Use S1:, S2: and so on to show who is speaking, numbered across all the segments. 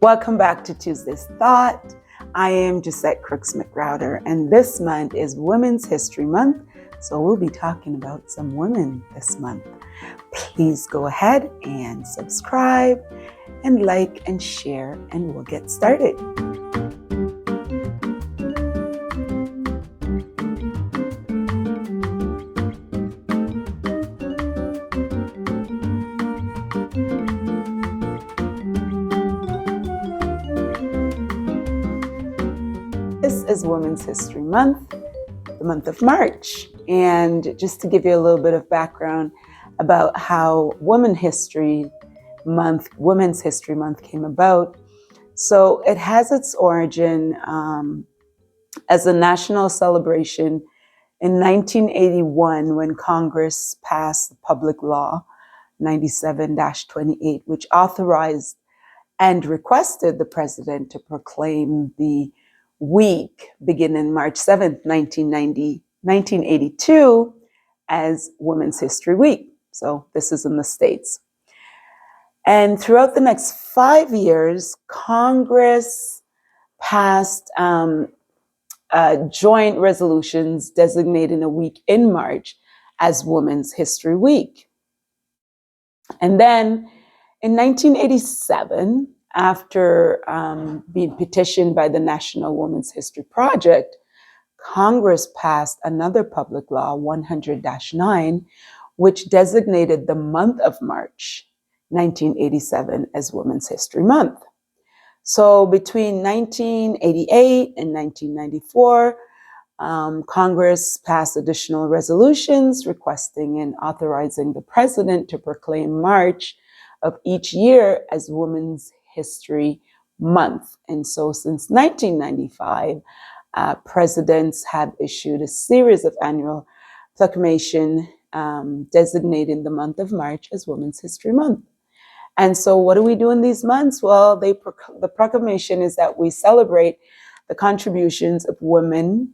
S1: Welcome back to Tuesday's Thought. I am Jassett Crooks McGrowder, and this month is Women's History Month, so we'll be talking about some women this month. Please go ahead and subscribe and like and share, and we'll get started. This is Women's History Month, the month of March. And just to give you a little bit of background about how Women's History Month came about. So it has its origin as a national celebration in 1981 when Congress passed the Public Law 97-28, which authorized and requested the president to proclaim the week beginning March 7th, 1982 as Women's History Week. So this is in the States. And throughout the next 5 years, Congress passed joint resolutions designating a week in March as Women's History Week. And then in 1987, after being petitioned by the National Women's History Project, Congress passed another public law, 100-9, which designated the month of March 1987 as Women's History Month. So between 1988 and 1994, Congress passed additional resolutions requesting and authorizing the president to proclaim March of each year as Women's History Month. And so since 1995, presidents have issued a series of annual proclamation designating the month of March as Women's History Month. And so what do we do in these months? Well, the proclamation is that we celebrate the contributions of women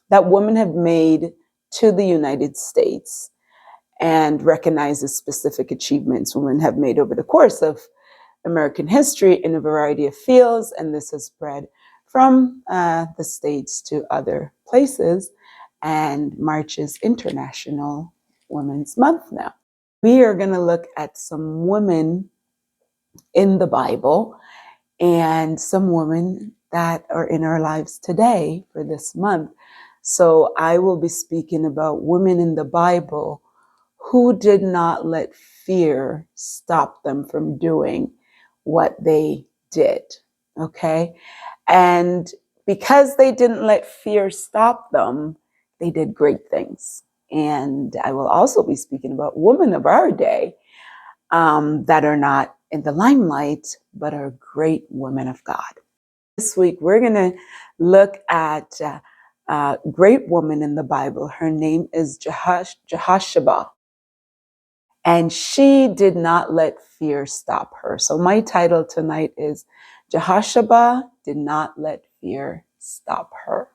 S1: that women have made to the United States and recognize the specific achievements women have made over the course of American history in a variety of fields, and this has spread from the States to other places, and March is International Women's Month now. We are going to look at some women in the Bible and some women that are in our lives today for this month. So I will be speaking about women in the Bible who did not let fear stop them from doing what they did, okay? And because they didn't let fear stop them, they did great things. And I will also be speaking about women of our day that are not in the limelight, but are great women of God. This week, we're going to look at a great woman in the Bible. Her name is Jehosheba. And she did not let fear stop her. So my title tonight is Jehosheba did not let fear stop her.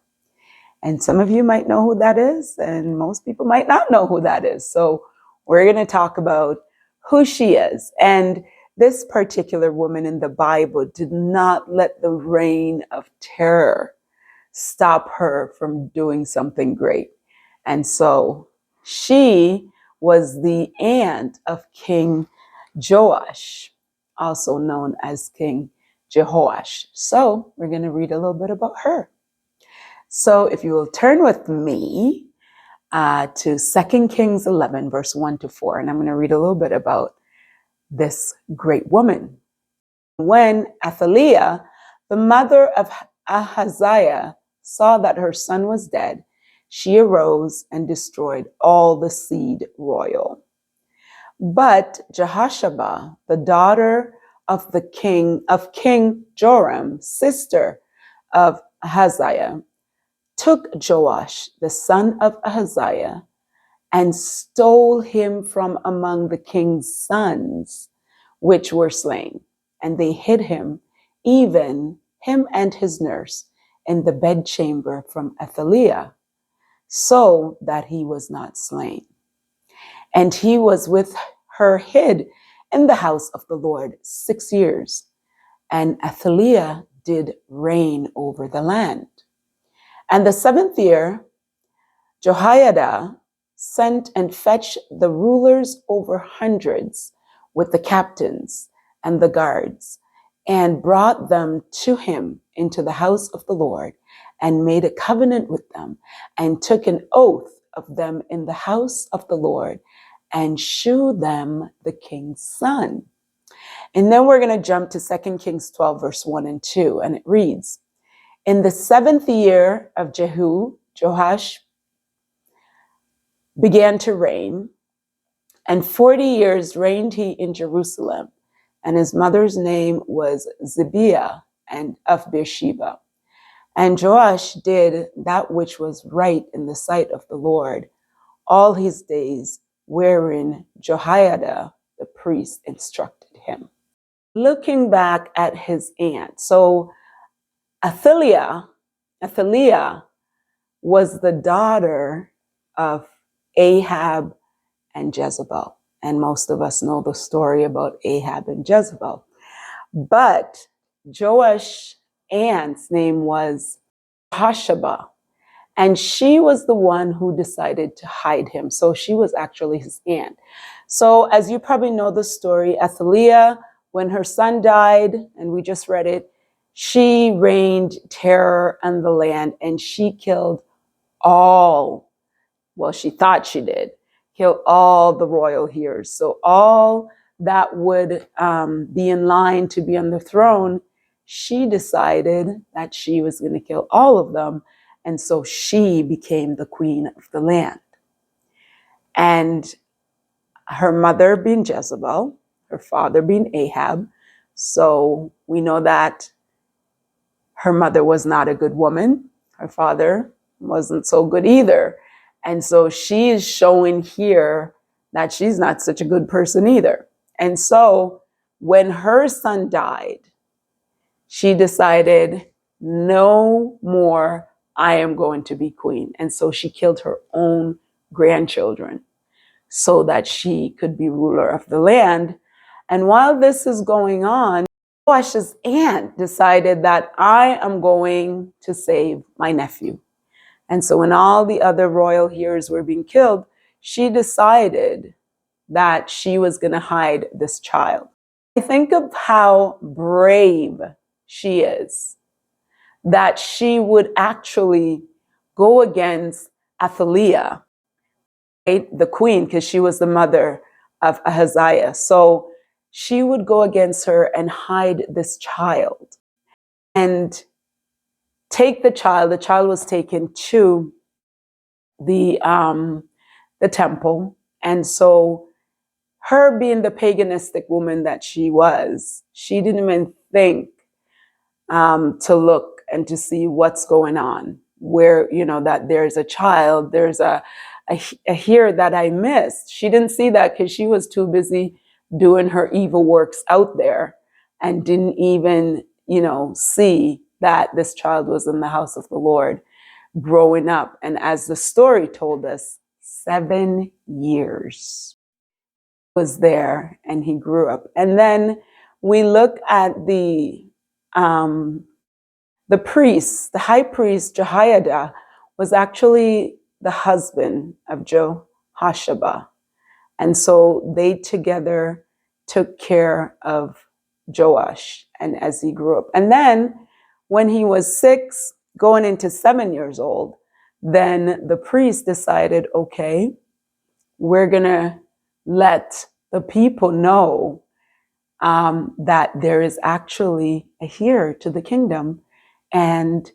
S1: And some of you might know who that is, and most people might not know who that is. So we're going to talk about who she is. And this particular woman in the Bible did not let the reign of terror stop her from doing something great. And so she was the aunt of King Joash, also known as King Jehoash. So we're going to read a little bit about her. So if you will turn with me to 2 Kings 11, verse 1-4, and I'm going to read a little bit about this great woman. When Athaliah, the mother of Ahaziah, saw that her son was dead, she arose and destroyed all the seed royal. But Jehosheba, the daughter of King Joram, sister of Ahaziah, took Joash, the son of Ahaziah, and stole him from among the king's sons, which were slain. And they hid him, even him and his nurse, in the bedchamber from Athaliah, so that he was not slain. And he was with her hid in the house of the Lord 6 years. and Athaliah did reign over the land. And the 7th year, Jehoiada sent and fetched the rulers over hundreds with the captains and the guards, and brought them to him into the house of the Lord, and made a covenant with them, and took an oath of them in the house of the Lord, and shewed them the king's son. And then we're going to jump to 2 Kings 12, verse 1 and 2, and it reads, in the 7th year of Joash began to reign, and 40 years reigned he in Jerusalem, and his mother's name was Zibiah, and of Beersheba. And Joash did that which was right in the sight of the Lord all his days, wherein Jehoiada the priest instructed him. Looking back at his aunt, so Athaliah was the daughter of Ahab and Jezebel. And most of us know the story about Ahab and Jezebel. But Joash's aunt's name was Hashaba. And she was the one who decided to hide him. So she was actually his aunt. So as you probably know the story, Athaliah, when her son died, and we just read it, she reigned terror on the land, and she killed all, well, she thought she did, kill all the royal heirs. So all that would be in line to be on the throne, she decided that she was going to kill all of them. And so she became the queen of the land. And her mother being Jezebel, her father being Ahab. So we know that her mother was not a good woman. Her father wasn't so good either. And so she is showing here that she's not such a good person either. And so when her son died, she decided, no more, I am going to be queen. And so she killed her own grandchildren so that she could be ruler of the land. And while this is going on, Joash's aunt decided that I am going to save my nephew. And so when all the other royal heirs were being killed, she decided that she was going to hide this child. I think of how brave she is, that she would actually go against Athaliah, the queen, because she was the mother of Ahaziah. So she would go against her and hide this child and take the child. The child was taken to the temple. And so her being the paganistic woman that she was, she didn't even think to look and to see what's going on, where, that there's a child, there's a here that I missed. She didn't see that because she was too busy doing her evil works out there and didn't even, see that this child was in the house of the Lord growing up. And as the story told us, 7 years was there and he grew up. And then we look at the priest, the high priest Jehoiada was actually the husband of Jehosheba. And so they together took care of Joash and as he grew up. And then when he was 6, going into 7 years old, then the priest decided, okay, we're going to let the people know that there is actually a heir to the kingdom, and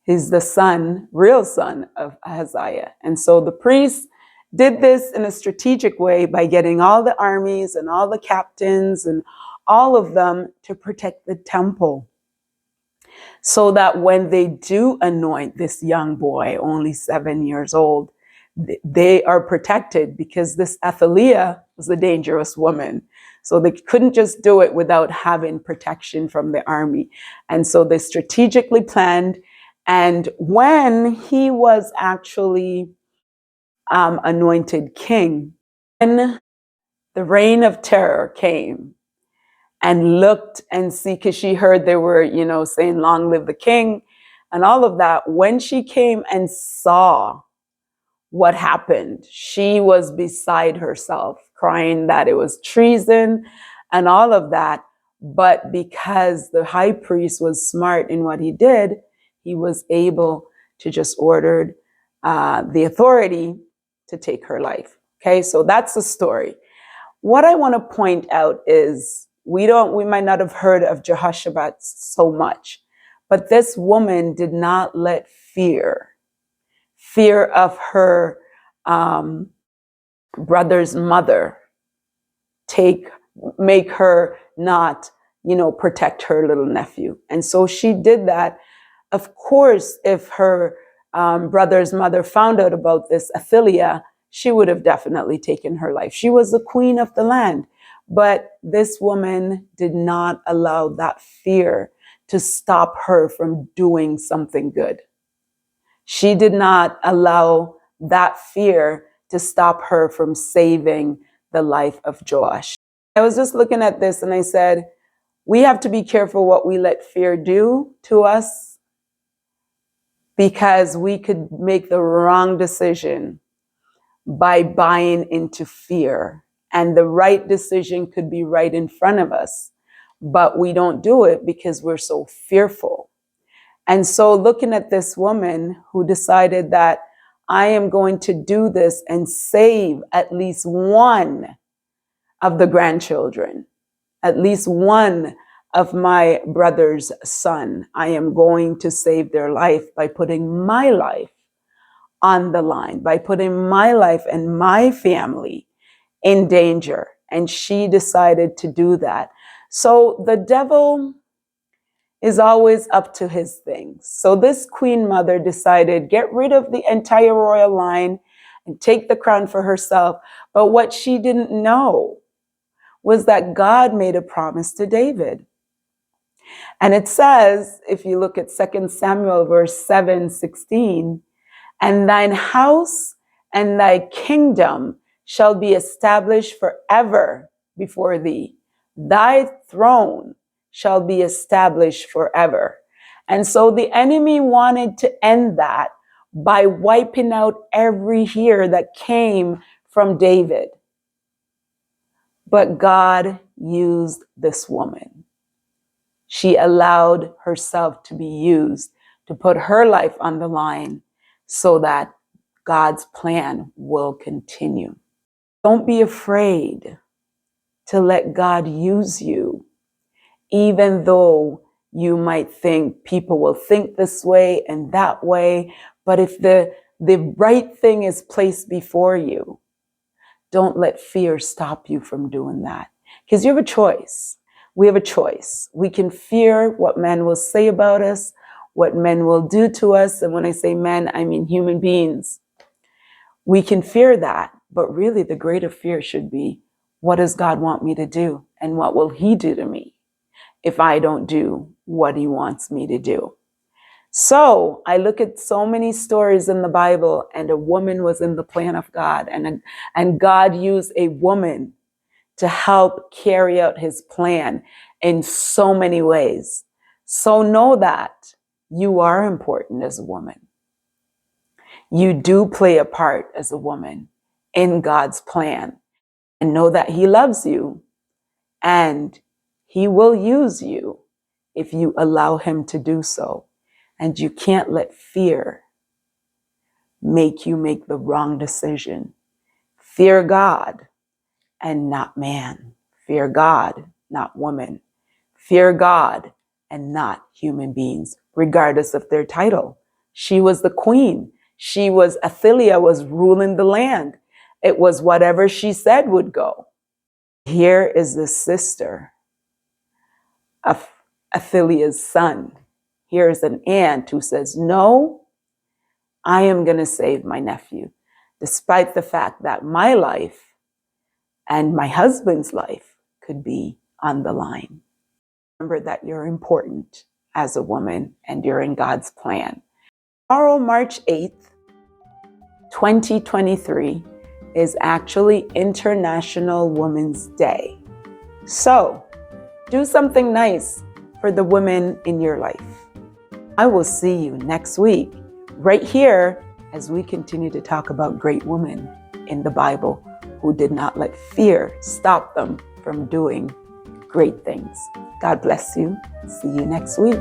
S1: he's the son, real son of Ahaziah. And so the priest did this in a strategic way by getting all the armies and all the captains and all of them to protect the temple, so that when they do anoint this young boy, only 7 years old, they are protected, because this Athaliah was a dangerous woman. So they couldn't just do it without having protection from the army. And so they strategically planned. And when he was actually anointed king, then the reign of terror came. and looked and see, because she heard they were, saying, "Long live the king," and all of that. When she came and saw what happened, she was beside herself, crying that it was treason and all of that. But because the high priest was smart in what he did, he was able to just order the authority to take her life. Okay, so that's the story. What I want to point out is we might not have heard of Jehosheba so much, but this woman did not let fear of her brother's mother make her not, protect her little nephew. And so she did that. Of course, if her brother's mother found out about this, Athaliah, she would have definitely taken her life. She was the queen of the land. But this woman did not allow that fear to stop her from doing something good. She did not allow that fear to stop her from saving the life of Joash. I was just looking at this and I said, we have to be careful what we let fear do to us, because we could make the wrong decision by buying into fear. And the right decision could be right in front of us, but we don't do it because we're so fearful. And so looking at this woman who decided that I am going to do this and save at least one of the grandchildren, at least one of my brother's son, I am going to save their life by putting my life on the line, by putting my life and my family in danger. And she decided to do that. So the devil is always up to his things. So this queen mother decided, get rid of the entire royal line and take the crown for herself. But what she didn't know was that God made a promise to David. And it says, if you look at 2 Samuel verse 7:16, and thine house and thy kingdom shall be established forever before thee. Thy throne shall be established forever. And so the enemy wanted to end that by wiping out every hair that came from David. But God used this woman. She allowed herself to be used to put her life on the line so that God's plan will continue. Don't be afraid to let God use you, even though you might think people will think this way and that way. But if the right thing is placed before you, don't let fear stop you from doing that. Because you have a choice. We have a choice. We can fear what men will say about us, what men will do to us. And when I say men, I mean human beings. We can fear that, but really the greater fear should be, what does God want me to do? And what will he do to me if I don't do what he wants me to do? So I look at so many stories in the Bible, and a woman was in the plan of God, and God used a woman to help carry out his plan in so many ways. So know that you are important as a woman. You do play a part as a woman in God's plan, and know that he loves you and he will use you if you allow him to do so. And you can't let fear make you make the wrong decision. Fear God and not man. Fear God, not woman. Fear God and not human beings, regardless of their title. She was the queen. Athaliah was ruling the land. It was whatever she said would go. Here is the sister of Athaliah's son. Here is an aunt who says, no, I am going to save my nephew, despite the fact that my life and my husband's life could be on the line. Remember that you're important as a woman and you're in God's plan. Tomorrow, March 8th, 2023, is actually International Women's Day. So Do something nice for the women in your life. I will see you next week, right here, as we continue to talk about great women in the Bible who did not let fear stop them from doing great things. God bless you. See you next week.